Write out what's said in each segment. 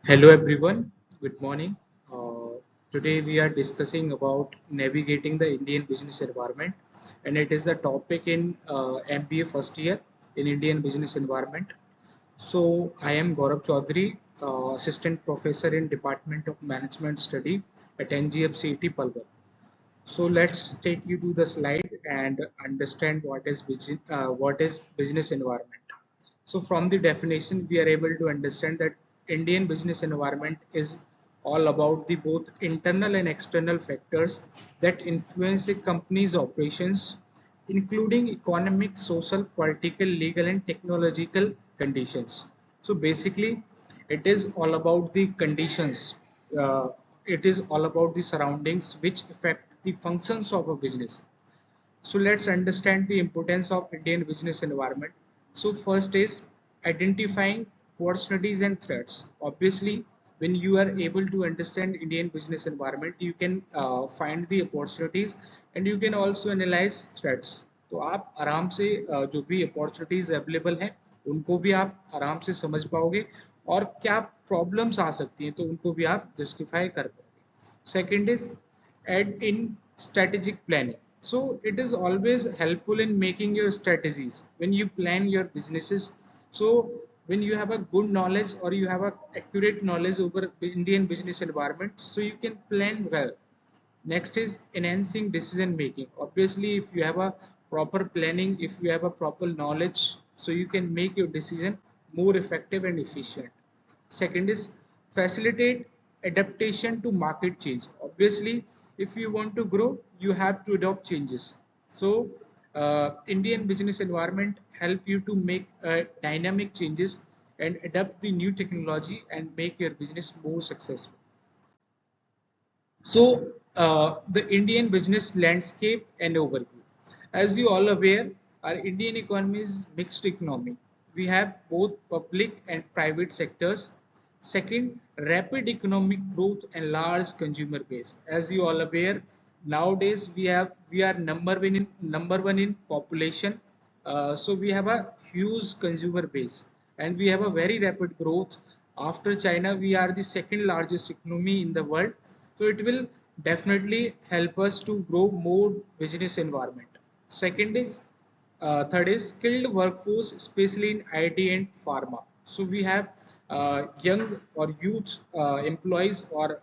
Hello everyone, good morning. Today we are discussing about navigating the Indian business environment, and it is a topic in MBA first year in Indian business environment. So I am Gaurav Chaudhary, Assistant Professor in Department of Management Study at NGFCET Palwal. So let's take you to the slide and understand what is business environment. So from the definition, we are able to understand that Indian business environment is all about the both internal and external factors that influence a company's operations, including economic, social, political, legal, and technological conditions. So basically, it is all about the conditions. Uh, it is all about the surroundings which affect the functions of a business. So let's understand the importance of Indian business environment. So first is identifying opportunities and threats. Obviously, when you are able to understand Indian business environment, you can find the opportunities and you can also analyze threats. तो आप आराम से जो भी opportunities available हैं उनको भी आप आराम से समझ पाओगे और क्या प्रॉब्लम्स आ सकती हैं तो उनको भी आप जस्टिफाई कर पाओगे. Second is add in strategic planning. So it is always helpful in making your strategies when you plan your businesses. So when you have a good knowledge or you have a accurate knowledge over the Indian business environment, so you can plan well. Next is enhancing decision making. Obviously, if you have a proper planning, if you have a proper knowledge, so you can make your decision more effective and efficient. Second is facilitate adaptation to market change. Obviously, if you want to grow, you have to adopt changes. So, Indian business environment help you to make dynamic changes and adapt the new technology and make your business more successful. So, the Indian business landscape and overview. As you all aware, our Indian economy is mixed economy. We have both public and private sectors. Second, rapid economic growth and large consumer base. As you all aware, nowadays we are number one in population. So we have a huge consumer base and we have a very rapid growth. After China, we are the second largest economy in the world, so it will definitely help us to grow more business environment. Second is third is skilled workforce, especially in IT and pharma. So we have young or youth employees or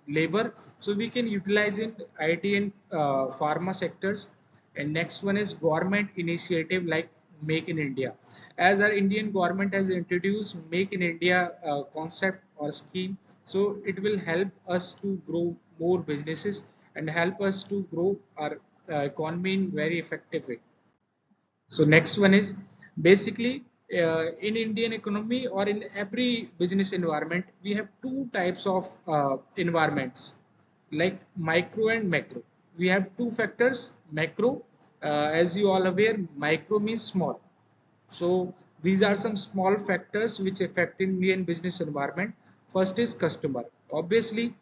labor, so we can utilize in IT and pharma sectors. And next one is government initiative like Make in India. As our Indian government has introduced Make in India concept or scheme, so it will help us to grow more businesses and help us to grow our economy in very effective way. So next one is basically in Indian economy or in every business environment, we have two types of environments like micro and macro. We have two factors, macro, as you all aware, micro means small. So these are some small factors which affect Indian business environment. First is customer. Obviously,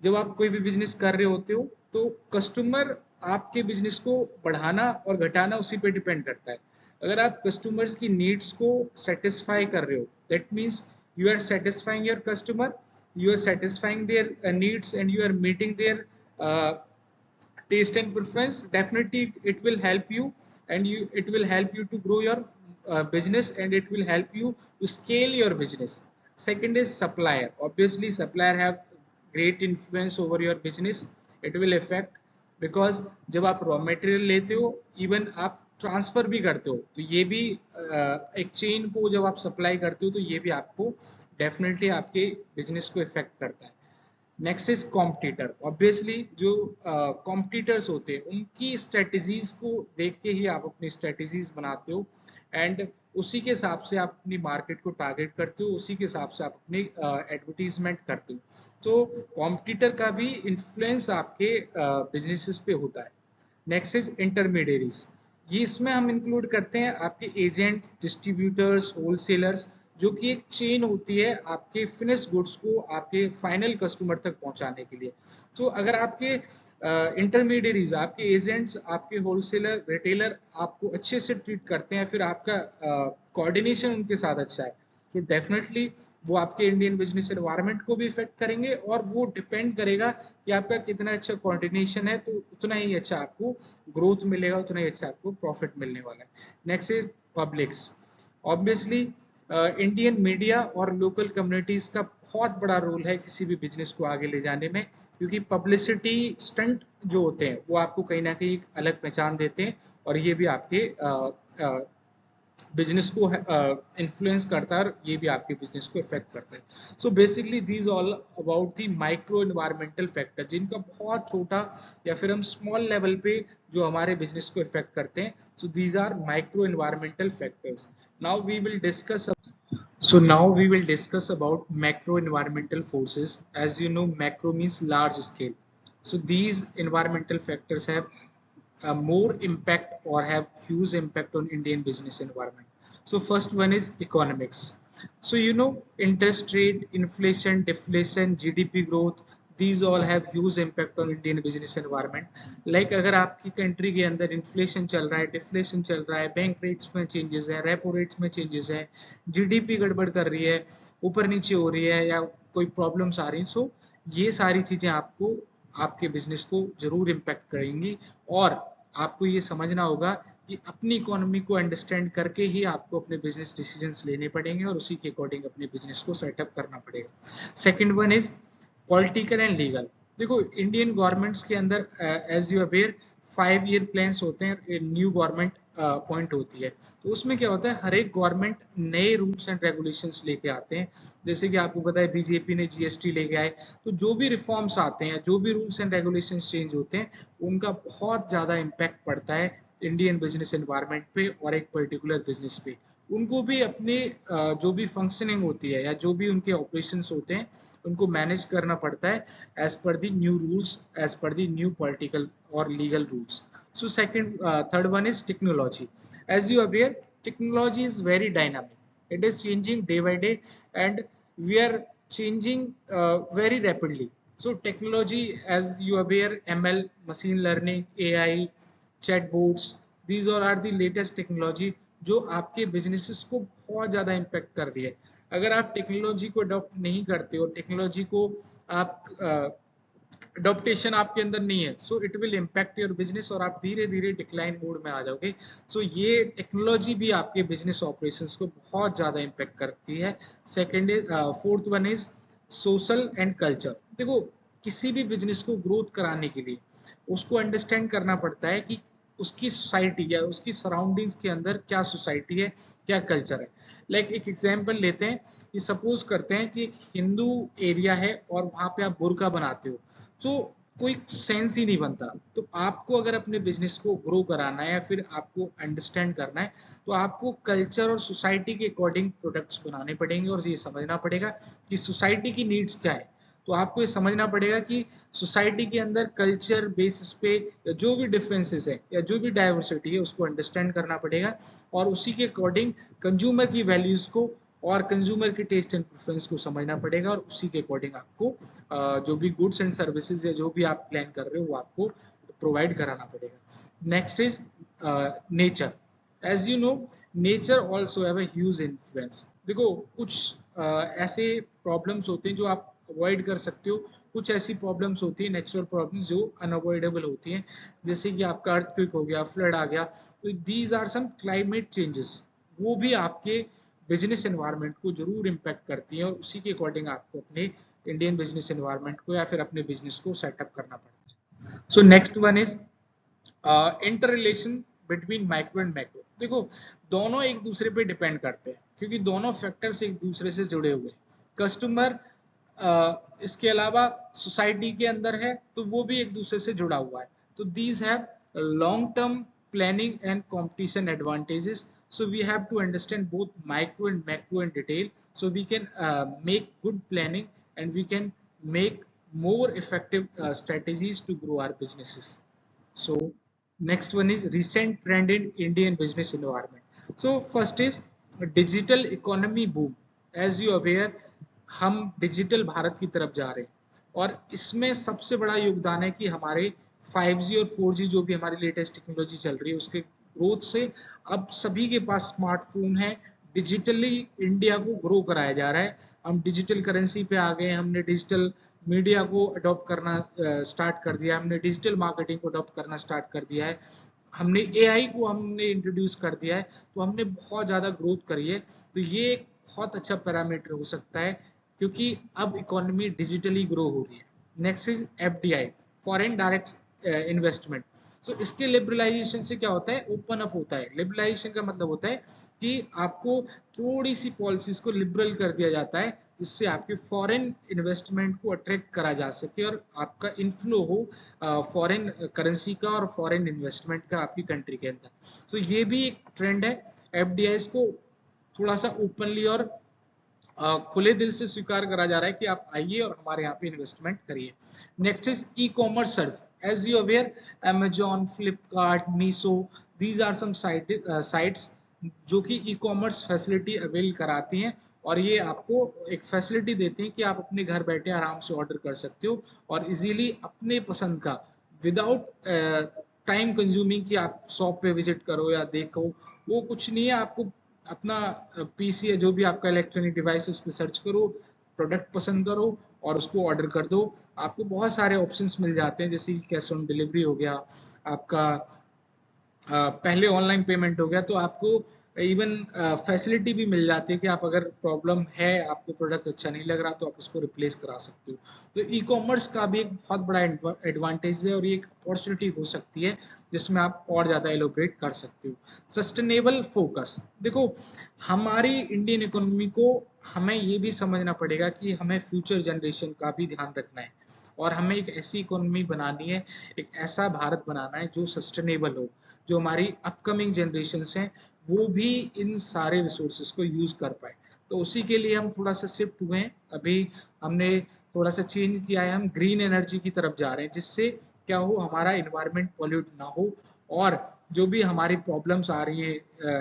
जब आप कोई भी business कर रहे होते हो तो customer आपके बिजनेस को बढ़ाना और घटाना उसी पे डिपेंड करता है. अगर आप कस्टमर्स की नीड्स को सेटिस्फाई कर रहे हो, that means you are satisfying your customer, you are satisfying their needs and you are meeting their taste and preference, definitely it will help you and it will help you to grow your business and it will help you to scale your business. Second is supplier. Obviously supplier have great influence over your business. It will affect because जब आप raw material लेते हो, even आप transfer भी करते हो, तो ये भी एक चेन को जब आप सप्लाई करते हो तो ये भी आपको डेफिनेटली आपके बिजनेस को इफेक्ट करता है. Next is competitor. ऑब्वियसली जो कॉम्पिटिटर्स होते हैं उनकी स्ट्रेटजीज को देख के ही आप अपनी स्ट्रेटजीज बनाते हो एंड उसी के हिसाब से आप अपनी मार्केट को टारगेट करते हो, उसी के हिसाब से आप अपनी एडवर्टीजमेंट करते हो. तो कॉम्पिटिटर का भी इन्फ्लुएंस आपके बिजनेसेस पे होता है. Next is intermediaries. ये इसमें हम इंक्लूड करते हैं आपके एजेंट, डिस्ट्रीब्यूटर्स, होलसेलर्स, जो कि एक चेन होती है आपके फिनिश गुड्स को आपके फाइनल कस्टमर तक पहुंचाने के लिए. तो अगर आपके इंटरमीडियरीज, आपके एजेंट्स, आपके होलसेलर, रिटेलर आपको अच्छे से ट्रीट करते हैं, फिर आपका कोऑर्डिनेशन उनके साथ अच्छा है, तो डेफिनेटली वो आपके इंडियन बिजनेस एनवायरनमेंट को भी इफेक्ट करेंगे, और वो डिपेंड करेगा कि आपका कितना अच्छा कोऑर्डिनेशन है, तो उतना ही अच्छा आपको ग्रोथ मिलेगा, उतना ही अच्छा आपको प्रॉफिट मिलने वाला है। Next is publics. Obviously Indian media और लोकल कम्युनिटीज का बहुत बड़ा रोल है किसी भी बिजनेस को आगे ले जाने में, क्योंकि पब्लिसिटी स्टंट जो होते हैं वो आपको कहीं ना कहीं एक अलग पहचान देते हैं, और ये भी आपके बिजनेस को इन्फ्लुएंस करता है, और ये भी आपके बिजनेस को इफेक्ट करता है। So basically these all about the micro environmental factor, जिनका बहुत छोटा या फिर हम स्मॉल लेवल पे जो हमारे बिजनेस को इफेक्ट करते हैं। So these are micro environmental factors. Now we will discuss So now we will discuss about macro environmental forces. As you know, macro means large scale. So these environmental factors have more impact or have huge impact on Indian business environment. So first one is economics. So you know, interest rate, inflation, deflation, GDP growth, these all have huge impact on Indian business environment. Like अगर आपकी country के अंदर inflation चल रहा है, deflation चल रहा है, बैंक रेट्स में चेंजेस है, रेपो रेट्स में चेंजेस है, जीडीपी गड़बड़ कर रही है, ऊपर नीचे हो रही है, या कोई प्रॉब्लम्स आ रही हैं, सो ये सारी चीजें आपको आपके बिजनेस को जरूर इम्पैक्ट करेंगी। और आपको ये समझना होगा कि अपनी इकोनॉमी को अंडरस्टैंड करके ही आपको अपने बिजनेस डिसीजंस लेने पड़ेंगे, और उसी के अकॉर्डिंग अपने बिजनेस को सेटअप करना पड़ेगा। Second one is political and legal. देखो इंडियन गवर्नमेंट्स के अंदर as you aware 5 year plans होते हैं, न्यू गवर्नमेंट अपॉइंट होती है, तो उसमें क्या होता है, हर एक गवर्नमेंट नए रूल्स एंड रेगुलेशंस लेके आते हैं। जैसे कि आपको पता है बीजेपी ने जीएसटी लेके आए, तो जो भी रिफॉर्म्स आते हैं, जो भी रूल्स एंड रेगुलेशंस चेंज होते हैं, उनका बहुत ज़्यादा इम्पैक्ट पड़ता है इंडियन बिजनेस एनवायरनमेंट पे और एक पर्टिकुलर बिजनेस पे। उनको भी अपने जो भी फंक्शनिंग होती है या जो भी उनके ऑपरेशंस होते हैं, उनको मैनेज करना पड़ता है as per the new rules, as per the new political और legal rules. So third one is technology. As you are aware, technology is very dynamic. It is changing day by day, and we are changing very rapidly. So technology, as you are aware, ML, machine learning, AI, chatbots, these all are the latest technology जो आपके businesses को बहुत ज़्यादा impact कर रही है। अगर आप टेक्नोलॉजी को अडॉप्ट नहीं करते हो, टेक्नोलॉजी को आप अडॉप्टेशन आपके अंदर नहीं है, so it will impact your business, और आप धीरे धीरे डिक्लाइन मोड में आ जाओगे। सो ये टेक्नोलॉजी भी आपके बिजनेस ऑपरेशंस को बहुत ज़्यादा इम्पैक्ट करती है। Second is fourth one is social and culture. देखो किसी भी बिजनेस को ग्रोथ कराने के लिए उसको अंडरस्टैंड करना पड़ता है कि उसकी सोसाइटी या उसकी सराउंडिंग्स के अंदर क्या सोसाइटी है, क्या कल्चर है। लाइक एक एग्जांपल लेते हैं, ये सपोज करते हैं कि एक हिंदू एरिया है और वहाँ पे आप बुर्का बनाते हो, तो कोई सेंस ही नहीं बनता। तो आपको अगर अपने बिजनेस को ग्रो कराना है या फिर आपको अंडरस्टैंड करना है, तो आपको कल्चर और सोसाइटी के अकॉर्डिंग प्रोडक्ट्स बनाने पड़ेंगे, और ये समझना पड़ेगा कि सोसाइटी की नीड्स क्या है। तो आपको ये समझना पड़ेगा कि सोसाइटी के अंदर कल्चर बेसिस पे जो भी डिफरेंसेस है या जो भी डाइवर्सिटी है उसको अंडरस्टैंड करना पड़ेगा, और उसी के अकॉर्डिंग कंज्यूमर की वैल्यूज को और कंज्यूमर के टेस्ट एंड प्रेफरेंस को समझना पड़ेगा, और उसी के अकॉर्डिंग आपको जो भी गुड्स एंड सर्विसेज या जो भी आप प्लान कर रहे हो वो आपको प्रोवाइड कराना पड़ेगा। Next is nature. As you know, nature also have a huge influence. देखो कुछ ऐसे प्रॉब्लम्स होते हैं जो आप अवॉइड कर सकते हो, कुछ ऐसी प्रॉब्लम्स होती है, नेचुरल प्रॉब्लम्स जो अनअवॉइडेबल होती हैं, जैसे कि आपका अर्थक्वेक हो गया, फ्लड आ गया, तो these are some climate changes. वो भी आपके बिजनेस एनवायरनमेंट को जरूर इम्पैक्ट करती है, और उसी के अकॉर्डिंग आपको अपने इंडियन बिजनेस एनवायरनमेंट को या फिर अपने बिजनेस को सेटअप करना पड़ता है। So next one is inter relation between micro and macro. देखो दोनों एक दूसरे पे डिपेंड करते हैं, क्योंकि दोनों फैक्टर्स एक दूसरे से जुड़े हुए हैं। कस्टमर इसके अलावा सोसाइटी के अंदर है, तो वो भी एक दूसरे से जुड़ा हुआ है। तो these have long term planning and competition advantages. So we have to understand both micro and macro in detail, so we can make good planning, and we can make more effective strategies to grow our businesses. So next one is recent trend in Indian business environment. So first is digital economy boom. As you aware, हम digital Bharat की तरफ जा रहे हैं, और इसमें सबसे बड़ा योगदान है कि हमारे 5G और 4G जो भी हमारी लेटेस्ट टेक्नोलॉजी चल रही है उसके ग्रोथ से अब सभी के पास स्मार्टफोन है। डिजिटली इंडिया को ग्रो कराया जा रहा है। हम डिजिटल करेंसी पे आ गए, हमने डिजिटल मीडिया को अडॉप्ट करना स्टार्ट कर दिया, हमने डिजिटल मार्केटिंग को अडॉप्ट करना स्टार्ट कर दिया है, हमने एआई को हमने इंट्रोड्यूस कर दिया है, तो हमने बहुत ज़्यादा ग्रोथ करी है। तो ये एक बहुत अच्छा पैरामीटर हो सकता है, क्योंकि अब इकोनॉमी डिजिटली ग्रो हो रही है। Next is FDI, foreign direct investment. So इसके लिबरलाइजेशन से क्या होता है, ओपन अप होता है। लिबरलाइजेशन का मतलब होता है कि आपको थोड़ी सी पॉलिसीज को लिबरल कर दिया जाता है, जिससे आपके फॉरेन इन्वेस्टमेंट को अट्रैक्ट करा जा सके और आपका इनफ्लो हो फॉरेन करेंसी का और फॉरेन इन्वेस्टमेंट का आपकी कंट्री के अंदर। तो ये भी एक ट्रेंड है। एफडीआई को थोड़ा सा ओपनली और खुले दिल से स्वीकार करा जा रहा है कि आप आइए और हमारे यहाँ पे इन्वेस्टमेंट करिए। Next is e commerce search. As you aware, Amazon, Flipkart, Meesho, these are some sites जो कि ई कॉमर्स फैसिलिटी अवेल कराती हैं, और ये आपको एक फैसिलिटी देते हैं कि आप अपने घर बैठे आराम से ऑर्डर कर सकते हो और इजीली अपने पसंद का, विदाउट टाइम कंज्यूमिंग कि आप शॉप पे विजिट करो या देखो, वो कुछ नहीं है। आपको अपना पीसी है, जो भी आपका इलेक्ट्रॉनिक डिवाइस है, उस पर सर्च करो, प्रोडक्ट पसंद करो और उसको ऑर्डर कर दो। आपको बहुत सारे ऑप्शंस मिल जाते हैं, जैसे कि कैश ऑन डिलीवरी हो गया आपका, पहले ऑनलाइन पेमेंट हो गया, तो आपको इवन फैसिलिटी भी मिल जाती है कि आप अगर प्रॉब्लम है, आपको प्रोडक्ट अच्छा नहीं लग रहा, तो आप उसको रिप्लेस करा सकते हो। तो ई कॉमर्स का भी एक बहुत बड़ा एडवांटेज है और ये एक अपॉर्चुनिटी हो सकती है जिसमें आप और ज़्यादा एलोबरेट कर सकते हो। सस्टेनेबल फोकस, देखो हमारी इंडियन इकोनॉमी को हमें ये भी समझना पड़ेगा कि हमें फ्यूचर जनरेशन का भी ध्यान रखना है और हमें एक ऐसी इकोनॉमी बनानी है, एक ऐसा भारत बनाना है जो सस्टेनेबल हो, जो हमारी अपकमिंग जनरेशन हैं वो भी इन सारे रिसोर्सेज को यूज कर पाए। तो उसी के लिए हम थोड़ा सा शिफ्ट हुए हैं, अभी हमने थोड़ा सा चेंज किया है, हम ग्रीन एनर्जी की तरफ जा रहे हैं, जिससे क्या हो, हमारा इन्वायरमेंट पॉल्यूट ना हो और जो भी हमारी प्रॉब्लम्स आ रही है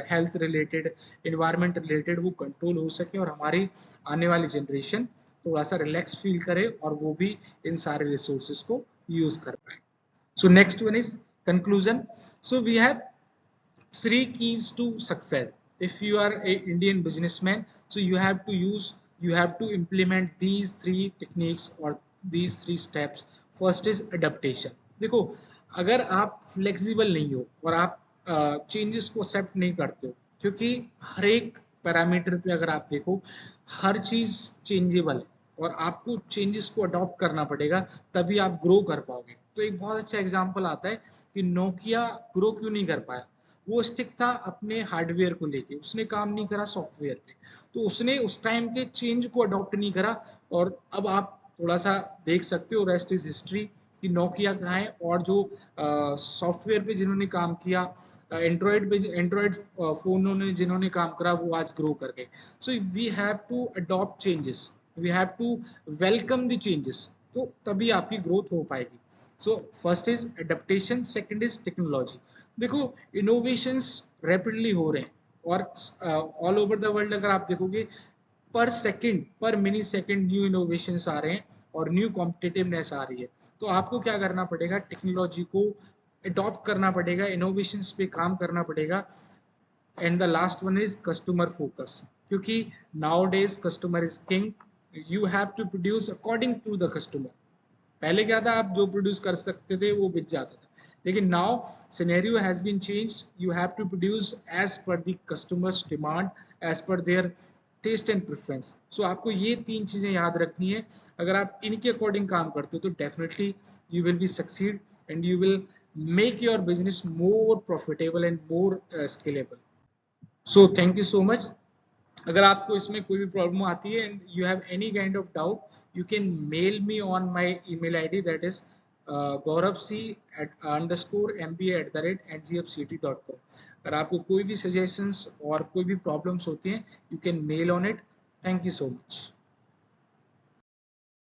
हेल्थ रिलेटेड, इन्वायरमेंट रिलेटेड, वो कंट्रोल हो सके और हमारी आने वाली जनरेशन थोड़ा सा रिलैक्स फील करे और वो भी इन सारे रिसोर्सेज को यूज कर पाए। So next one is conclusion. So we have three keys to success. If you are a Indian businessman, so you have to implement these three techniques or these three steps. First is adaptation. देखो, अगर आप flexible नहीं हो और आप changes को accept नहीं करते हो, क्योंकि हर एक पैरामीटर पे अगर आप देखो, हर चीज चेंजेबल है और आपको चेंजेस को अडॉप्ट करना पड़ेगा, तभी आप ग्रो कर पाओगे। तो एक बहुत अच्छा एग्जांपल आता है कि नोकिया ग्रो क्यों नहीं कर पाया। वो स्टिक था अपने हार्डवेयर को लेके, उसने काम नहीं करा सॉफ्टवेयर पे, तो उसने उस टाइम के चेंज को अडॉप्ट नहीं करा। और अब आप थोड़ा सा देख सकते हो, रेस्ट इज हिस्ट्री, कि नोकिया कहाँ है और जो सॉफ्टवेयर पे जिन्होंने काम किया, एंड्रॉयड फोनों ने जिन्होंने काम करा, वो आज ग्रो कर गए। So we have to adopt changes, we have to welcome the changes, तो तभी आपकी ग्रोथ हो पाएगी। So first is adaptation, second is technology. देखो इनोवेशंस रैपिडली हो रहे हैं और ऑल ओवर द वर्ल्ड अगर आप देखोगे, पर सेकंड, पर मिनी सेकंड न्यू इनोवेशंस आ रहे हैं और न्यू कॉम्पिटिटिवनेस आ रही है। तो आपको क्या करना पड़ेगा, टेक्नोलॉजी को अडॉप्ट करना पड़ेगा, इनोवेशंस पे काम करना पड़ेगा। And the last one is customer focus, क्योंकि now days customer is king, you have to produce according to the customer. पहले क्या था, आप जो प्रोड्यूस कर सकते थे वो बिक जाता था, लेकिन now scenario has been changed, you have to produce as per the customers demand, as per their taste and preference. So आपको ये तीन चीजें याद रखनी है। अगर आप इनके अकॉर्डिंग काम करते हो तो definitely you will be succeed and you will make your business more profitable and more scalable. So thank you so much. अगर आपको इसमें कोई भी प्रॉब्लम आती है and you have any kind of doubt, you can mail me on my email ID, that is gauravc@mba@ngfct.com। अगर आपको कोई भी सजेशंस और कोई भी प्रॉब्लम्स होती हैं, you can mail on it. Thank you so much.